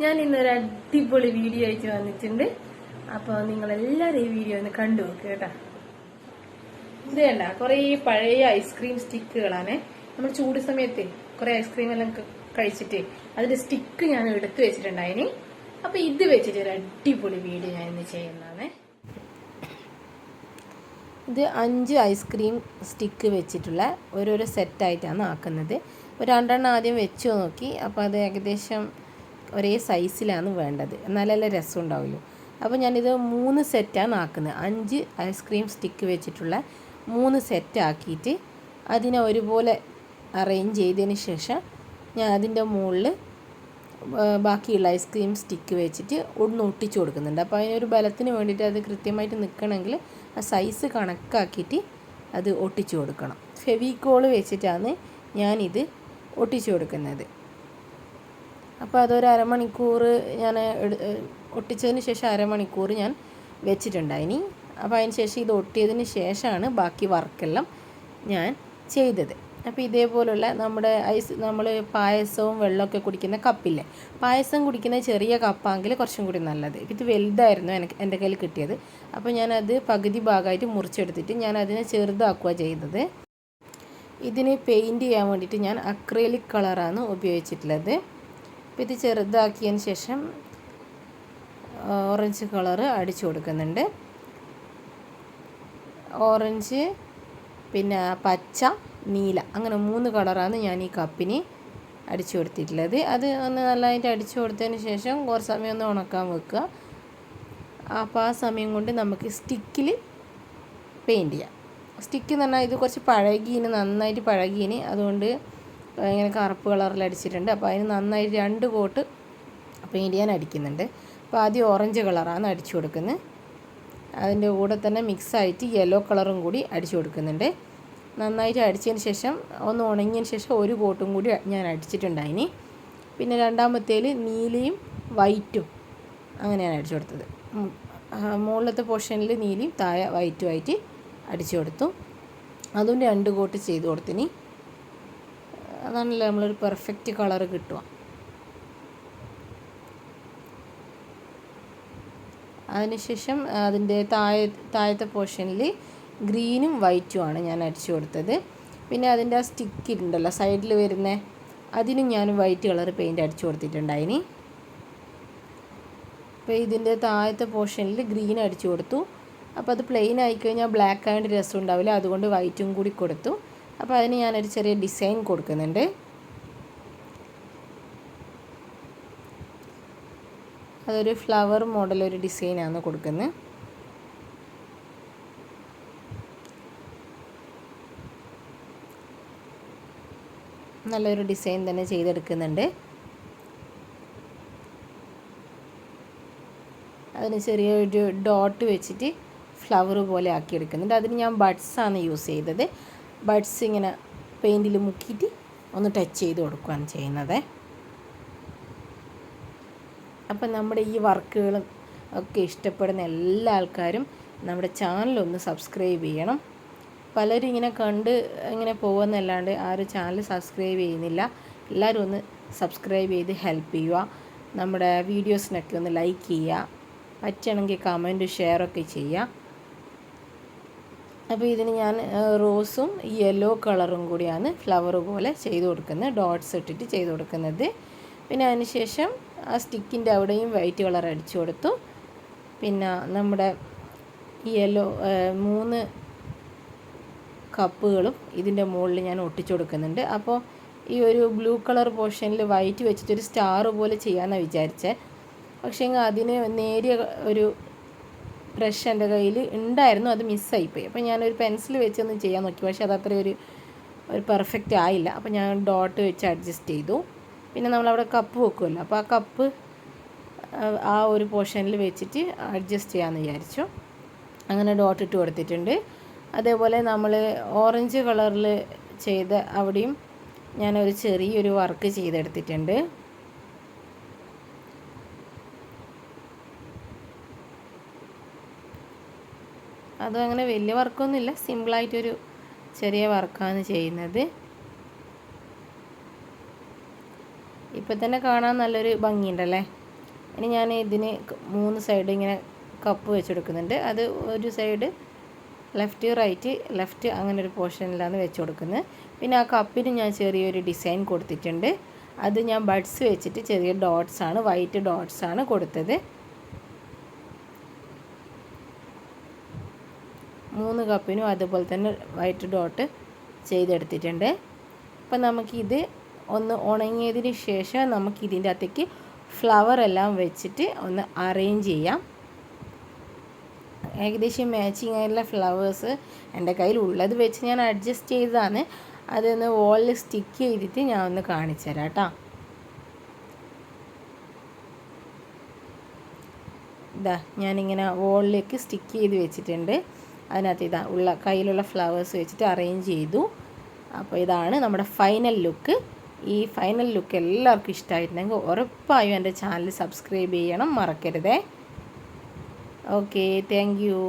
ഞാൻ ഇന്നൊരു അടിപൊളി വീഡിയോ ആയിട്ട് വന്നിട്ടുണ്ട്. അപ്പോൾ നിങ്ങളെല്ലാവരും ഈ വീഡിയോ ഒന്ന് കണ്ടു നോക്കുക കേട്ടോ. ഇത് കണ്ട കുറേ പഴയ ഐസ്ക്രീം സ്റ്റിക്കുകളാണ്. നമ്മൾ ചൂട് സമയത്ത് കുറെ ഐസ്ക്രീം എല്ലാം കഴിച്ചിട്ട് അതിന്റെ സ്റ്റിക്ക് ഞാൻ എടുത്തു വെച്ചിട്ടുണ്ടായിന്. അപ്പൊ ഇത് വെച്ചിട്ട് ഒരു അടിപൊളി വീഡിയോ ഞാൻ ഇന്ന് ചെയ്യുന്നതാണ്. ഇത് 5 ഐസ്ക്രീം സ്റ്റിക്ക് വെച്ചിട്ടുള്ള ഓരോരോ സെറ്റായിട്ടാണ് ആക്കുന്നത്. ഒരു 2 ആദ്യം വെച്ചു നോക്കി. അപ്പോൾ അത് ഏകദേശം ഒരേ സൈസിലാണ് വേണ്ടത്, എന്നാലല്ലേ രസം ഉണ്ടാവുള്ളൂ. അപ്പോൾ ഞാനിത് 3 സെറ്റാണ് ആക്കുന്നത്. 5 ഐസ്ക്രീം സ്റ്റിക്ക് വെച്ചിട്ടുള്ള 3 സെറ്റ് ആക്കിയിട്ട് അതിനെ ഒരുപോലെ അറേഞ്ച് ചെയ്തതിന് ശേഷം ഞാൻ അതിൻ്റെ മുകളിൽ ബാക്കിയുള്ള ഐസ്ക്രീം സ്റ്റിക്ക് വെച്ചിട്ട് ഒന്ന് ഒട്ടിച്ചു കൊടുക്കുന്നുണ്ട്. അപ്പോൾ അതിനൊരു ബലത്തിന് വേണ്ടിയിട്ട് അത് കൃത്യമായിട്ട് നിൽക്കണമെങ്കിൽ ആ സൈസ് കണക്കാക്കിയിട്ട് അത് ഒട്ടിച്ചു കൊടുക്കണം. ഫെവിക്കോൾ വെച്ചിട്ടാണ് ഞാനിത് ഒട്ടിച്ചു കൊടുക്കുന്നത്. അപ്പോൾ അതൊരു അരമണിക്കൂർ ഞാൻ ഒട്ടിച്ചതിന് ശേഷം അരമണിക്കൂർ ഞാൻ വെച്ചിട്ടുണ്ടായിനി. അപ്പോൾ അതിന് ശേഷം ഇത് ഒട്ടിയതിന് ശേഷമാണ് ബാക്കി വർക്കെല്ലാം ഞാൻ ചെയ്തത്. അപ്പോൾ ഇതേപോലുള്ള നമ്മൾ പായസവും വെള്ളമൊക്കെ കുടിക്കുന്ന കപ്പില്ലേ, പായസം കുടിക്കുന്ന ചെറിയ കപ്പാണെങ്കിൽ കുറച്ചും കൂടി നല്ലത്. ഇത് വലുതായിരുന്നു എൻ്റെ കയ്യിൽ കിട്ടിയത്. അപ്പോൾ ഞാനത് പകുതി ഭാഗമായിട്ട് മുറിച്ചെടുത്തിട്ട് ഞാൻ അതിനെ ചെറുതാക്കുക ചെയ്തത്. ഇതിന് പെയിൻറ്റ് ചെയ്യാൻ വേണ്ടിയിട്ട് ഞാൻ അക്രിലിക് കളറാണ് ഉപയോഗിച്ചിട്ടുള്ളത്. അപ്പോൾ ഇത് ചെറുതാക്കിയതിന് ശേഷം ഓറഞ്ച് കളറ് അടിച്ചു കൊടുക്കുന്നുണ്ട്. ഓറഞ്ച്, പിന്നെ പച്ച, നീല, അങ്ങനെ 3 കളറാണ് ഞാൻ ഈ കപ്പിന് അടിച്ചു കൊടുത്തിട്ടുള്ളത്. അത് ഒന്ന് നല്ലതായിട്ട് അടിച്ചു കൊടുത്തതിന് ശേഷം കുറച്ച് സമയം ഒന്ന് ഉണക്കാൻ വെക്കുക. അപ്പോൾ ആ സമയം കൊണ്ട് നമുക്ക് സ്റ്റിക്കിൽ പെയിൻറ്റ് ചെയ്യാം. സ്റ്റിക്ക് എന്ന് പറഞ്ഞാൽ ഇത് കുറച്ച് പഴകീന്, നന്നായിട്ട് പഴകീന്, അതുകൊണ്ട് ഇങ്ങനെ കറുപ്പ് കളറിൽ അടിച്ചിട്ടുണ്ട്. അപ്പോൾ അതിന് നന്നായിട്ട് 2 കോട്ട് പെയിൻറ്റ് ചെയ്യാൻ അടിക്കുന്നുണ്ട്. അപ്പോൾ ആദ്യം ഓറഞ്ച് കളറാണ് അടിച്ചു കൊടുക്കുന്നത്. അതിൻ്റെ കൂടെ തന്നെ മിക്സായിട്ട് യെല്ലോ കളറും കൂടി അടിച്ചു കൊടുക്കുന്നുണ്ട്. നന്നായിട്ട് അടിച്ചതിന് ശേഷം ഒന്ന് ഉണങ്ങിയതിന് ശേഷം 1 കോട്ടും കൂടി ഞാൻ അടിച്ചിട്ടുണ്ടായിനി. പിന്നെ രണ്ടാമത്തേൽ നീലയും വൈറ്റും അങ്ങനെയാണ് അടിച്ചു കൊടുത്തത്. മുകളിലത്തെ പോർഷനിൽ നീലയും താഴെ വൈറ്റുമായിട്ട് അടിച്ചു കൊടുത്തു. അതും 2 കോട്ട് ചെയ്ത് കൊടുത്തിനി. അതാണല്ലോ നമ്മളൊരു പെർഫെക്റ്റ് കളറ് കിട്ടുക. അതിനുശേഷം അതിൻ്റെ താഴത്തെ പോർഷനിൽ ഗ്രീനും വൈറ്റുമാണ് ഞാൻ അടിച്ചു കൊടുത്തത്. പിന്നെ അതിൻ്റെ ആ സ്റ്റിക്ക് ഉണ്ടല്ലോ സൈഡിൽ വരുന്ന, അതിനും ഞാൻ വൈറ്റ് കളർ പെയിൻറ്റ് അടിച്ചു കൊടുത്തിട്ടുണ്ടായിനി. അപ്പോൾ ഇതിൻ്റെ താഴത്തെ പോർഷനിൽ ഗ്രീൻ അടിച്ചു കൊടുത്തു. അപ്പോൾ അത് പ്ലെയിൻ ആയിക്കഴിഞ്ഞാൽ ബ്ലാക്ക് ആയതുകൊണ്ട് രസം ഉണ്ടാവില്ല, അതുകൊണ്ട് വൈറ്റും കൂടി കൊടുത്തു. അപ്പോൾ അതിന് ഞാനൊരു ചെറിയ ഡിസൈൻ കൊടുക്കുന്നുണ്ട്. അതൊരു ഫ്ലവർ മോഡൽ ഒരു ഡിസൈനാണ് കൊടുക്കുന്നത്. നല്ലൊരു ഡിസൈൻ തന്നെ ചെയ്തെടുക്കുന്നുണ്ട്. അതിന് ചെറിയൊരു ഡോട്ട് വെച്ചിട്ട് ഫ്ലവർ പോലെ ആക്കിയെടുക്കുന്നുണ്ട്. അതിന് ഞാൻ ബഡ്സാണ് യൂസ് ചെയ്തത്. ബഡ്സ് ഇങ്ങനെ പെയിൻറ്റിൽ മുക്കിയിട്ട് ഒന്ന് ടച്ച് ചെയ്ത് കൊടുക്കുകയാണ് ചെയ്യുന്നത്. അപ്പം നമ്മുടെ ഈ വർക്കുകളും ഒക്കെ ഇഷ്ടപ്പെടുന്ന എല്ലാ ആൾക്കാരും നമ്മുടെ ചാനലൊന്ന് സബ്സ്ക്രൈബ് ചെയ്യണം. പലരും ഇങ്ങനെ കണ്ട് ഇങ്ങനെ പോകുന്നല്ലാണ്ട് ആരും ചാനൽ സബ്സ്ക്രൈബ് ചെയ്യുന്നില്ല. എല്ലാവരും ഒന്ന് സബ്സ്ക്രൈബ് ചെയ്ത് ഹെൽപ്പ് ചെയ്യുക. നമ്മുടെ വീഡിയോസിനൊക്കെ ഒന്ന് ലൈക്ക് ചെയ്യുക, പറ്റുകയാണെങ്കിൽ കമൻറ്റ് ഷെയറൊക്കെ ചെയ്യുക. അപ്പോൾ ഇതിന് ഞാൻ റോസും യെല്ലോ കളറും കൂടിയാണ് ഫ്ലവർ പോലെ ചെയ്ത് കൊടുക്കുന്നത്, ഡോട്ട്സ് ഇട്ടിട്ട് ചെയ്ത് കൊടുക്കുന്നത്. പിന്നെ അതിന് ശേഷം ആ സ്റ്റിക്കിൻ്റെ അവിടെയും വൈറ്റ് കളർ അടിച്ചു കൊടുത്തു. പിന്നെ നമ്മുടെ യെല്ലോ 3 കപ്പുകളും ഇതിൻ്റെ മുകളിൽ ഞാൻ ഒട്ടിച്ചു കൊടുക്കുന്നുണ്ട്. അപ്പോൾ ഈ ഒരു ബ്ലൂ കളർ പോർഷനിൽ വൈറ്റ് വെച്ചിട്ടൊരു സ്റ്റാർ പോലെ ചെയ്യാമെന്നാണ് വിചാരിച്ചത്. പക്ഷേ അതിന് നേരിയ ഒരു ബ്രഷ് എൻ്റെ കയ്യിൽ ഉണ്ടായിരുന്നു, അത് മിസ്സായിപ്പോയി. അപ്പോൾ ഞാനൊരു പെൻസിൽ വെച്ചൊന്ന് ചെയ്യാൻ നോക്കി, പക്ഷേ അതത്ര ഒരു പെർഫെക്റ്റ് ആയില്ല. അപ്പോൾ ഞാൻ ഡോട്ട് വെച്ച് അഡ്ജസ്റ്റ് ചെയ്തു. പിന്നെ നമ്മളവിടെ കപ്പ് വെക്കുമല്ലോ, അപ്പോൾ ആ കപ്പ് ആ ഒരു പോർഷനിൽ വെച്ചിട്ട് അഡ്ജസ്റ്റ് ചെയ്യാമെന്ന് വിചാരിച്ചു. അങ്ങനെ ഡോട്ട് ഇട്ട് കൊടുത്തിട്ടുണ്ട്. അതേപോലെ നമ്മൾ ഓറഞ്ച് കളറിൽ ചെയ്ത അവിടെയും ഞാനൊരു ചെറിയൊരു വർക്ക് ചെയ്തെടുത്തിട്ടുണ്ട്. അതും അങ്ങനെ വലിയ വർക്കൊന്നുമില്ല, സിമ്പിളായിട്ടൊരു ചെറിയ വർക്കാണ് ചെയ്യുന്നത്. ഇപ്പം തന്നെ കാണാൻ നല്ലൊരു ഭംഗിയുണ്ടല്ലേ. ഇനി ഞാൻ ഇതിന് 3 സൈഡ് ഇങ്ങനെ കപ്പ് വെച്ച് കൊടുക്കുന്നുണ്ട്. അത് ഒരു സൈഡ് ലെഫ്റ്റ് റൈറ്റ് ലെഫ്റ്റ് അങ്ങനെ ഒരു പോർഷനിലാണ് വെച്ച് കൊടുക്കുന്നത്. പിന്നെ ആ കപ്പിന് ഞാൻ ചെറിയൊരു ഡിസൈൻ കൊടുത്തിട്ടുണ്ട്. അത് ഞാൻ ബഡ്സ് വെച്ചിട്ട് ചെറിയ ഡോട്ട്സ് ആണ്, വൈറ്റ് ഡോട്ട്സ് ആണ് കൊടുത്തത്. 3 കപ്പിനും അതുപോലെ തന്നെ വൈറ്റ് ഡോട്ട് ചെയ്തെടുത്തിട്ടുണ്ട്. അപ്പം നമുക്കിത് ഒന്ന് ഉണങ്ങിയതിന് ശേഷം നമുക്കിതിൻ്റെ അകത്തേക്ക് ഫ്ലവർ എല്ലാം വെച്ചിട്ട് ഒന്ന് അറേഞ്ച് ചെയ്യാം. ഏകദേശം മാച്ചിങ് ആയിട്ടുള്ള ഫ്ലവേഴ്സ് എൻ്റെ കയ്യിൽ ഉള്ളത് വെച്ച് ഞാൻ അഡ്ജസ്റ്റ് ചെയ്തതാണ്. അതൊന്ന് വോളിൽ സ്റ്റിക്ക് ചെയ്തിട്ട് ഞാൻ ഒന്ന് കാണിച്ചു തരാം കേട്ടോ. ഇതാ ഞാനിങ്ങനെ വോളിലേക്ക് സ്റ്റിക്ക് ചെയ്ത് വെച്ചിട്ടുണ്ട്. അതിനകത്ത് ഇതാ കയ്യിലുള്ള ഫ്ലവേഴ്സ് വെച്ചിട്ട് അറേഞ്ച് ചെയ്തു. അപ്പോൾ ഇതാണ് നമ്മുടെ ഫൈനൽ ലുക്ക്. ഈ ഫൈനൽ ലുക്ക് എല്ലാവർക്കും ഇഷ്ടമായിട്ടുണ്ടെങ്കിൽ ഉറപ്പായും എൻ്റെ ചാനൽ സബ്സ്ക്രൈബ് ചെയ്യണം, മറക്കരുതേ. Okay, thank you.